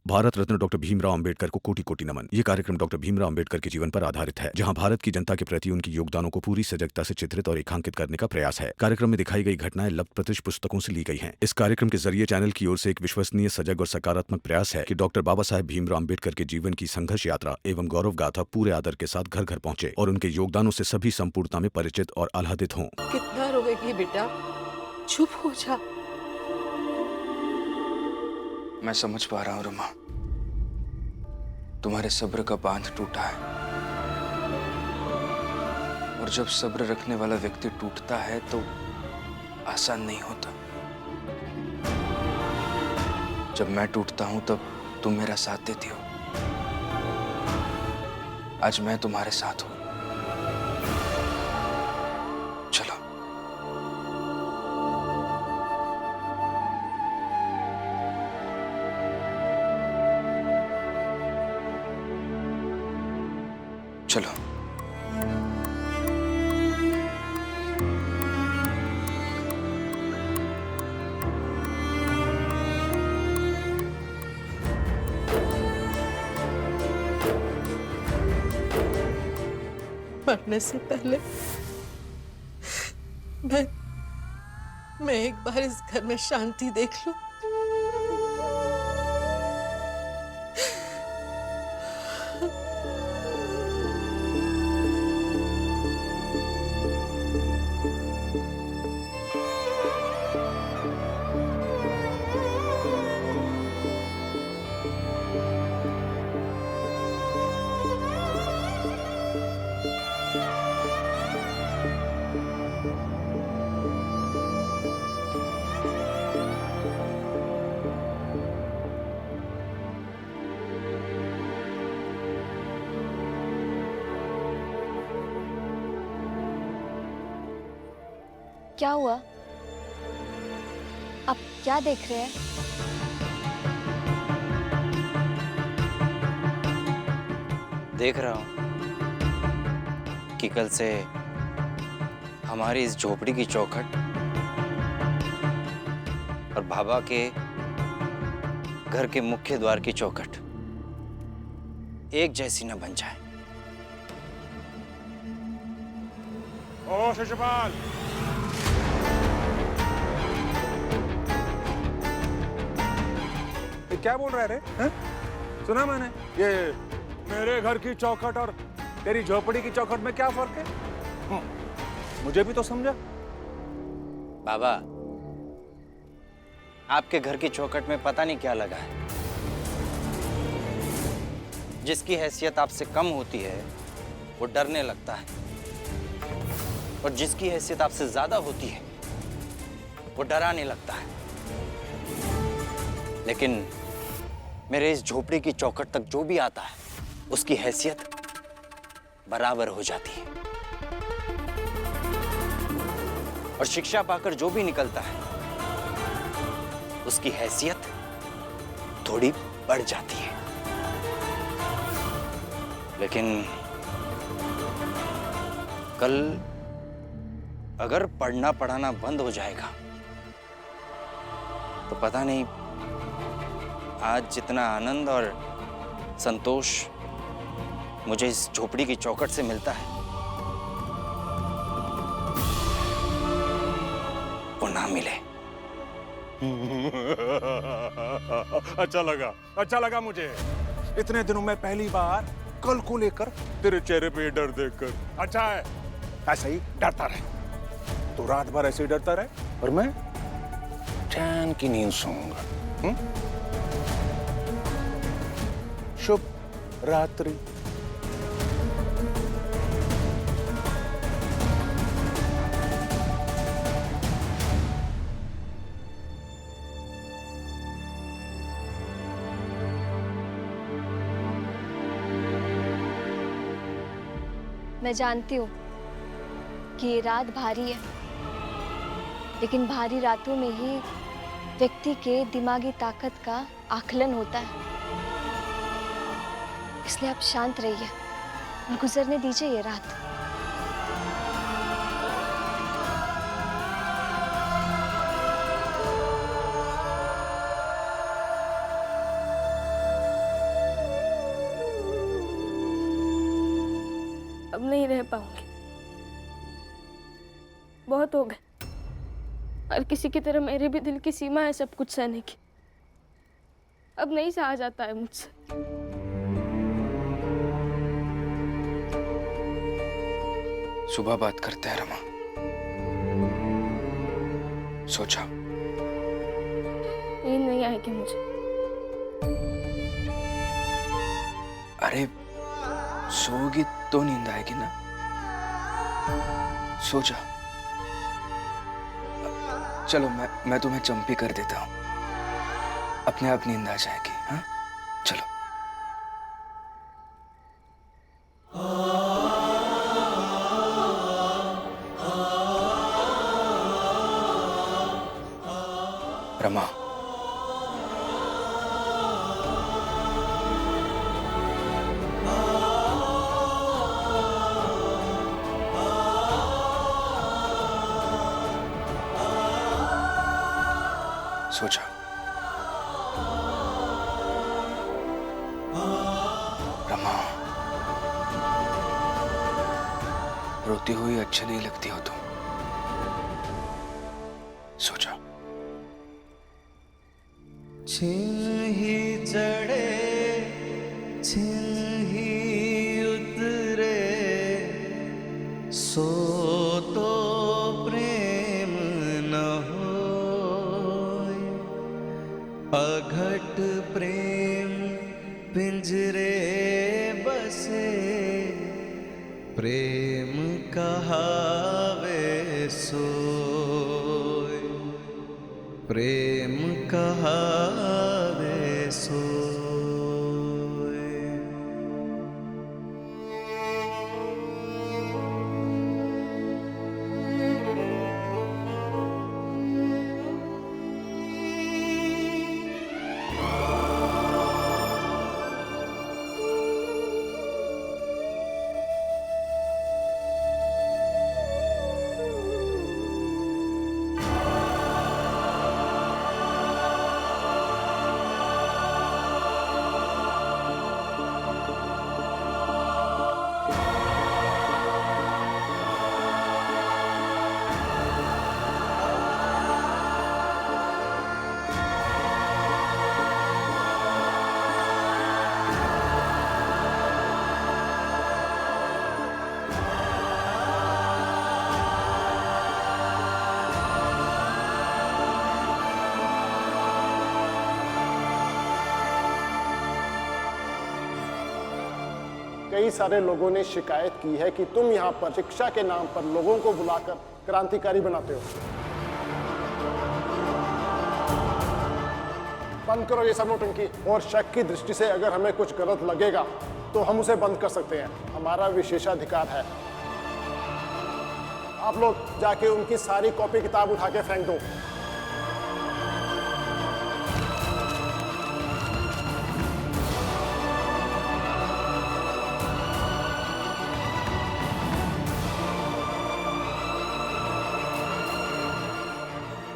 Bharat Ratna doctor Bhimrao Ambedkar को कोटि कोटि नमन। ये कार्यक्रम डॉक्टर भीमराव अंबेडकर के जीवन पर आधारित है, जहां भारत की जनता के प्रति उनके योगदानों को पूरी सजगता से चित्रित और रेखांकित करने का प्रयास है। कार्यक्रम में दिखाई गई घटनाएं लब्ध प्रतिष्ठ पुस्तकों से ली गई हैं। इस कार्यक्रम के जरिए चैनल की ओर से एक विश्वसनीय, सजग और सकारात्मक प्रयास है कि डॉक्टर बाबा साहेब भीमराव अंबेडकर के जीवन की संघर्ष यात्रा एवं गौरव गाथा पूरे आदर के साथ घर घर पहुंचे और उनके योगदानों से सभी संपूर्णता में परिचित और आह्लादित हों। कितना रोएगी बेटा, चुप हो जा। मैं समझ पा रहा हूं रमा, तुम्हारे सब्र का बांध टूटा है, और जब सब्र रखने वाला व्यक्ति टूटता है तो आसान नहीं होता। जब मैं टूटता हूं तब तुम मेरा साथ देती हो। आज मैं तुम्हारे साथ हूं। चलो। चलो। मरने से पहले मैं एक बार इस घर में शांति देख लूं। क्या हुआ? आप क्या देख रहे हैं? देख रहा हूं कि कल से हमारी इस झोपड़ी की चौखट और बाबा के घर के मुख्य द्वार की चौखट एक जैसी न बन जाए। ओ शिशुपाल, ये क्या बोल रहा है रे? हैं? सुना मैंने, ये मेरे घर की चौखट और तेरी झोपड़ी की चौखट में क्या फर्क है? मुझे भी तो समझा। बाबा, आपके घर की चौखट में पता नहीं क्या लगा है। जिसकी हैसियत आपसे कम होती है वो डरने लगता है, और जिसकी हैसियत आपसे ज्यादा होती है वो डराने लगता है। लेकिन मेरे इस झोपड़ी की चौखट तक जो भी आता है उसकी हैसियत बराबर हो जाती है, और शिक्षा पाकर जो भी निकलता है उसकी हैसियत थोड़ी बढ़ जाती है। लेकिन कल अगर पढ़ना पढ़ाना बंद हो जाएगा तो पता नहीं आज जितना आनंद और संतोष मुझे इस झोपड़ी की चौखट से मिलता है वो ना मिले। अच्छा लगा मुझे। इतने दिनों में पहली बार कल को लेकर तेरे चेहरे पे डर देखकर। अच्छा है, ऐसे ही डरता रहे। तो रात भर ऐसे ही डरता रहे और मैं चैन की नींद सोऊंगा। शुभ रात्रि। मैं जानती हूँ कि ये रात भारी है, लेकिन भारी रातों में ही व्यक्ति के दिमागी ताकत का आकलन होता है। इसलिए आप शांत रहिए और गुजरने दीजिए ये रात। अब नहीं रह पाऊंगी। बहुत हो गए। हर किसी की तरह मेरे भी दिल की सीमा है सब कुछ सहने की। अब नहीं सहा जाता है मुझसे। सुबह बात करते हैं रमा। सोचा नींद नहीं आएगी मुझे। अरे सोगी तो नींद आएगी ना। सो जा। चलो मैं तुम्हें चंपी कर देता हूं, अपने आप नींद आ जाएगी। हाँ चलो। रमा सो जा। रमा रोती हुई अच्छी नहीं लगती हो तुम। सो जा। छिन ही चढ़े छिन ही उतरे, सो तो प्रेम न होय। अघट प्रेम पिंजरे बसे, प्रेम कहावे सोय। प्रेम कहावे सोय। कई सारे लोगों ने शिकायत की है कि तुम यहाँ पर शिक्षा के नाम पर लोगों को बुलाकर क्रांतिकारी बनाते हो। बंद करो ये सब नौटंकी। और शक की दृष्टि से अगर हमें कुछ गलत लगेगा तो हम उसे बंद कर सकते हैं, हमारा विशेषाधिकार है। आप लोग जाके उनकी सारी कॉपी किताब उठा के फेंक दो।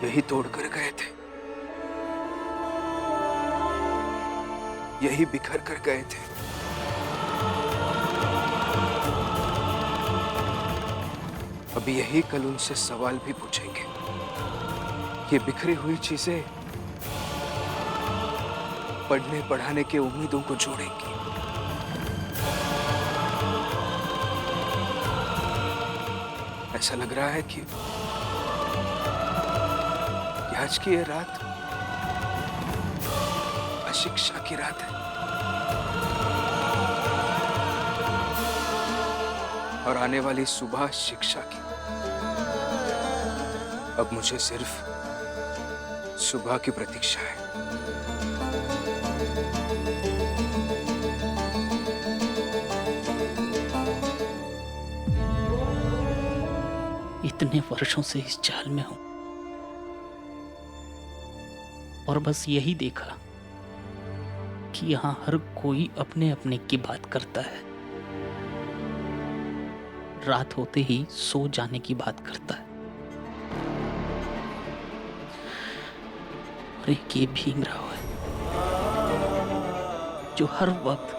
यही तोड़ कर गए थे, यही बिखर कर गए थे। अब यही कल उनसे सवाल भी पूछेंगे। ये बिखरी हुई चीजें पढ़ने पढ़ाने के उम्मीदों को जोड़ेंगी। ऐसा लग रहा है कि आज की ये रात अशिक्षा की रात है और आने वाली सुबह शिक्षा की। अब मुझे सिर्फ सुबह की प्रतीक्षा है। इतने वर्षों से इस जाल में हूं और बस यही देखा कि यहां हर कोई अपने अपने की बात करता है। रात होते ही सो जाने की बात करता है। और एक ये भीमराव है जो हर वक्त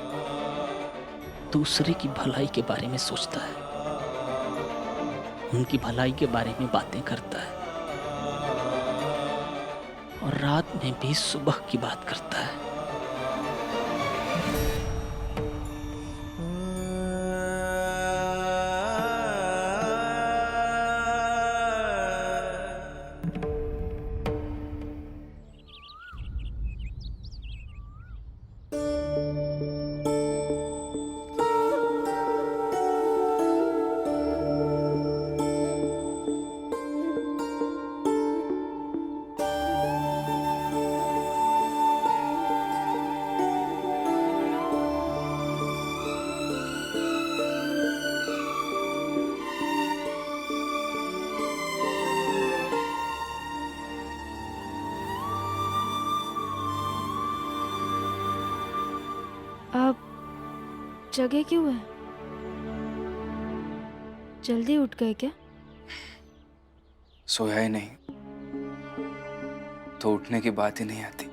दूसरे की भलाई के बारे में सोचता है, उनकी भलाई के बारे में बातें करता है और रात में भी सुबह की बात करता है। आप जगे क्यों हैं? जल्दी उठ गए क्या? सोया ही नहीं तो उठने की बात ही नहीं आती।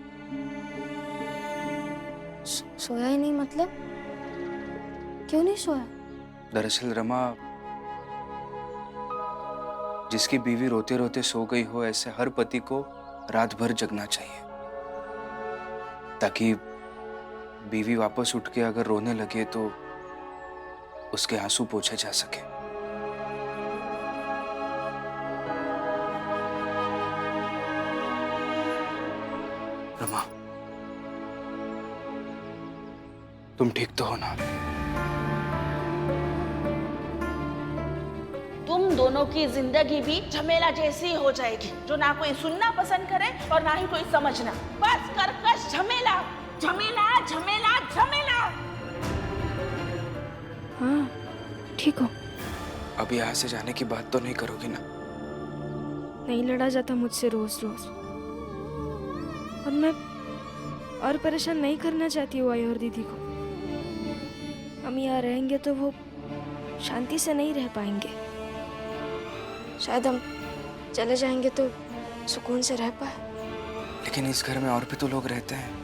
सोया ही नहीं मतलब? क्यों नहीं सोया? दरअसल रमा, जिसकी बीवी रोते रोते सो गई हो, ऐसे हर पति को रात भर जगना चाहिए, ताकि बीवी वापस उठ के अगर रोने लगे तो उसके आंसू पोंछे जा सके। रमा, तुम ठीक तो हो ना? तुम दोनों की जिंदगी भी झमेला जैसी हो जाएगी, जो ना कोई सुनना पसंद करे और ना ही कोई समझना। बस कर्कश झमेला, झमेला झमेला झमेला। हाँ, ठीक हो। अब यहाँ से जाने की बात तो नहीं करोगी ना? नहीं लड़ा जाता मुझसे रोज रोज, और मैं और परेशान नहीं करना चाहती हूँ आई और दीदी को। हम यहाँ रहेंगे तो वो शांति से नहीं रह पाएंगे। शायद हम चले जाएंगे तो सुकून से रह पाए। लेकिन इस घर में और भी तो लोग रहते हैं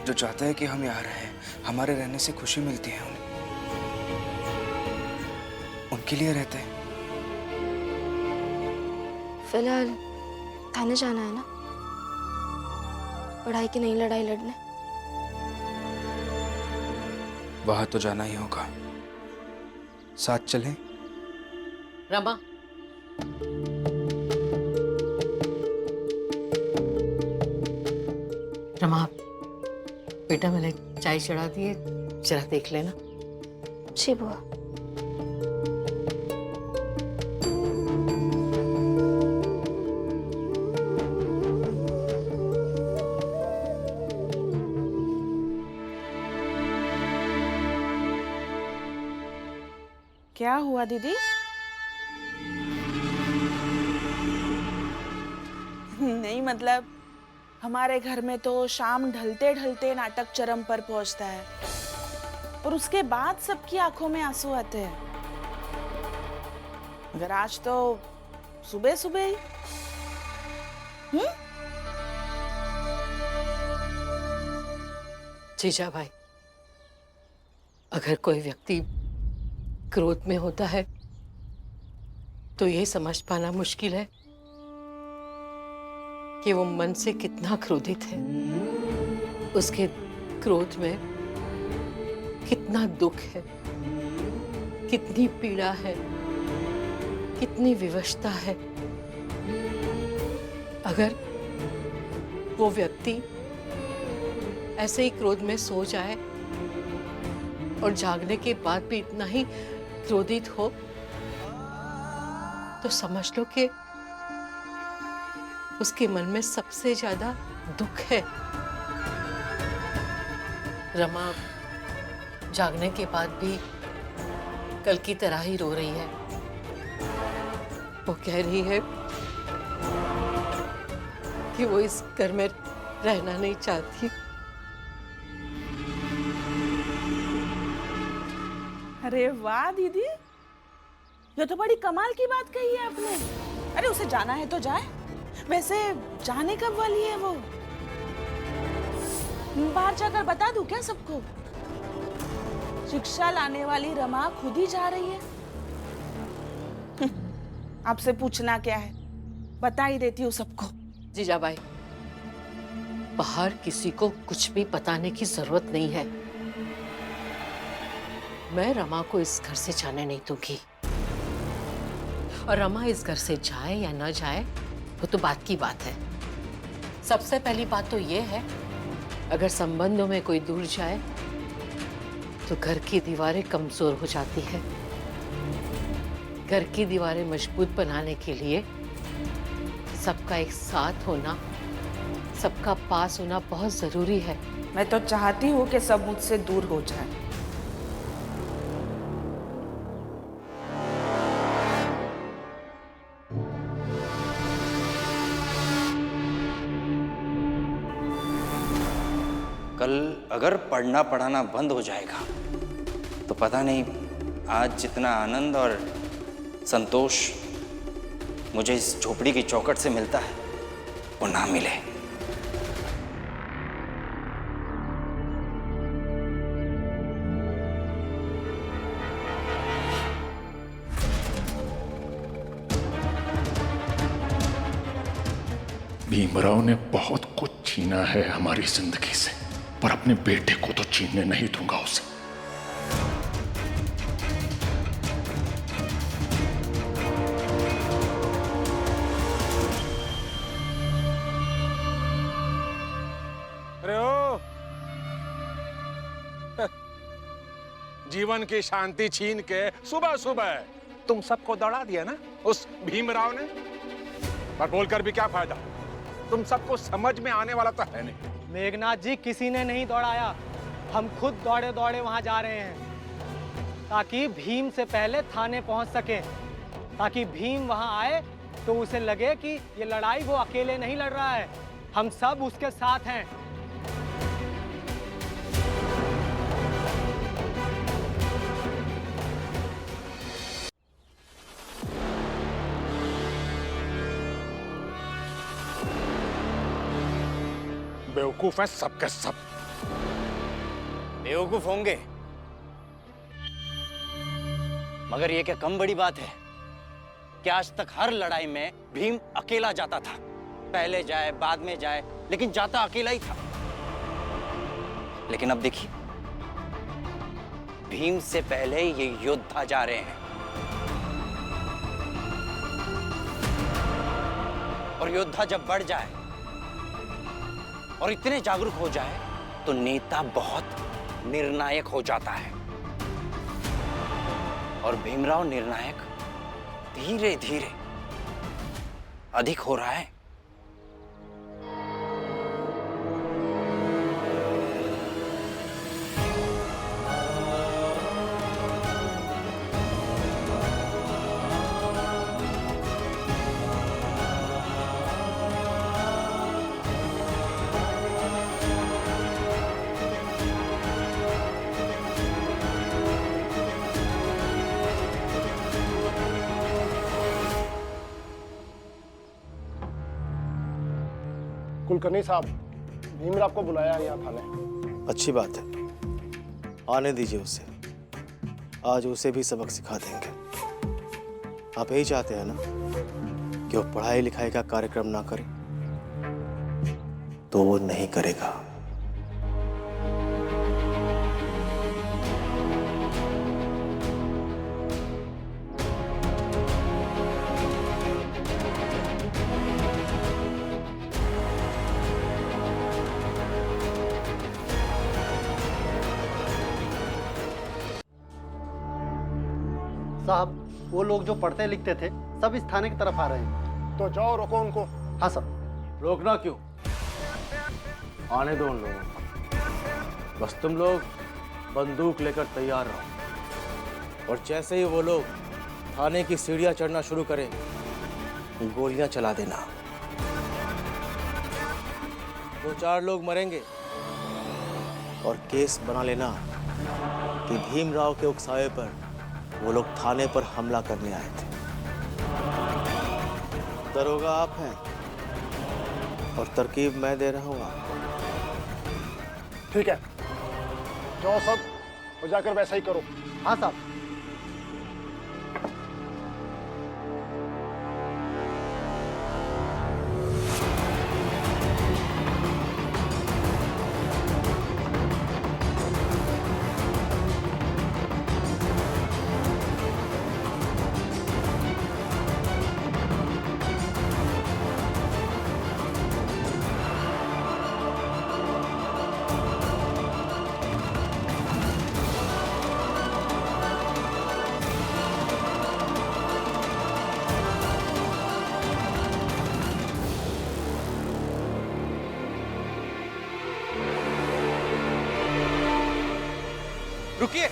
जो चाहते हैं कि हम यहाँ रहें, हमारे रहने से खुशी मिलती है उन्हें, उनके लिए रहते हैं। फिलहाल थाने जाना है ना, पढ़ाई की नई लड़ाई लड़ने। वहां तो जाना ही होगा। साथ चलें? रमा, रमा बेटा, मैंने चाय चढ़ा दी है, जरा देख लेना। जी बुआ। क्या हुआ दीदी? नहीं मतलब हमारे घर में तो शाम ढलते ढलते नाटक चरम पर पहुंचता है और उसके बाद सबकी आंखों में आंसू आते हैं। मगर आज तो सुबह सुबह ही। जीजा भाई, अगर कोई व्यक्ति क्रोध में होता है तो ये समझ पाना मुश्किल है कि वो मन से कितना क्रोधित है, उसके क्रोध में कितना दुख है, कितनी पीड़ा है, कितनी विवशता है। अगर वो व्यक्ति ऐसे ही क्रोध में सो जाए और जागने के बाद भी इतना ही क्रोधित हो, तो समझ लो कि उसके मन में सबसे ज्यादा दुख है। रमा जागने के बाद भी कल की तरह ही रो रही है। वो कह रही है कि वो इस घर में रहना नहीं चाहती। अरे वाह दीदी, ये तो बड़ी कमाल की बात कही है आपने। अरे उसे जाना है तो जाए। वैसे जाने कब वाली है वो? बाहर जाकर बता दूं क्या सबको? शिक्षा लाने वाली रमा खुद ही जा रही है। आपसे पूछना क्या है, बता ही देती हूँ सबको। जीजाबाई, बाहर किसी को कुछ भी बताने की जरूरत नहीं है। मैं रमा को इस घर से जाने नहीं दूंगी। और रमा इस घर से जाए या न जाए वो तो बात की बात है। सबसे पहली बात तो ये है, अगर संबंधों में कोई दूर जाए तो घर की दीवारें कमजोर हो जाती है। घर की दीवारें मजबूत बनाने के लिए सबका एक साथ होना, सबका पास होना बहुत जरूरी है। मैं तो चाहती हूँ कि सब मुझसे दूर हो जाए। कल अगर पढ़ना पढ़ाना बंद हो जाएगा तो पता नहीं आज जितना आनंद और संतोष मुझे इस झोपड़ी की चौखट से मिलता है वो ना मिले। भीमराव ने बहुत कुछ छीना है हमारी जिंदगी से, पर अपने बेटे को तो छीनने नहीं दूंगा उसे। अरे ओ, जीवन की शांति छीन के सुबह सुबह तुम सबको दौड़ा दिया ना उस भीमराव ने। पर बोलकर भी क्या फायदा, तुम सबको समझ में आने वाला तो है नहीं। मेघनाथ जी, किसी ने नहीं दौड़ाया, हम खुद दौड़े दौड़े वहां जा रहे हैं ताकि भीम से पहले थाने पहुंच सके, ताकि भीम वहां आए तो उसे लगे कि ये लड़ाई वो अकेले नहीं लड़ रहा है, हम सब उसके साथ हैं। बेवकूफ है सबके सब। बेवकूफ होंगे, मगर ये क्या कम बड़ी बात है कि आज तक हर लड़ाई में भीम अकेला जाता था। पहले जाए बाद में जाए, लेकिन जाता अकेला ही था। लेकिन अब देखिए, भीम से पहले ये योद्धा जा रहे हैं। और योद्धा जब बढ़ जाए और इतने जागरूक हो जाए तो नेता बहुत निर्णायक हो जाता है। और भीमराव निर्णायक धीरे धीरे अधिक हो रहा है। कुलकर्णी साहब, भीमराव को बुलाया है यहाँ थाने। अच्छी बात है, आने दीजिए उसे। आज उसे भी सबक सिखा देंगे। आप यही चाहते हैं ना कि वो पढ़ाई लिखाई का कार्यक्रम ना करे? तो वो नहीं करेगा। साहब, वो लोग जो पढ़ते लिखते थे सब इस थाने की तरफ आ रहे हैं। तो जाओ, रोको उनको। हाँ सर। रोकना क्यों? आने दो उन लोगों को। बस तुम लोग बंदूक लेकर तैयार रहो, और जैसे ही वो लोग थाने की सीढ़ियां चढ़ना शुरू करें, गोलियां चला देना। 2-4 लोग मरेंगे, और केस बना लेना कि भीमराव के उकसावे पर वो लोग थाने पर हमला करने आए थे। दरोगा आप हैं और तरकीब मैं दे रहा हूँ। ठीक है, जाओ सब और जाकर वैसा ही करो। हाँ साहब। रुकिए।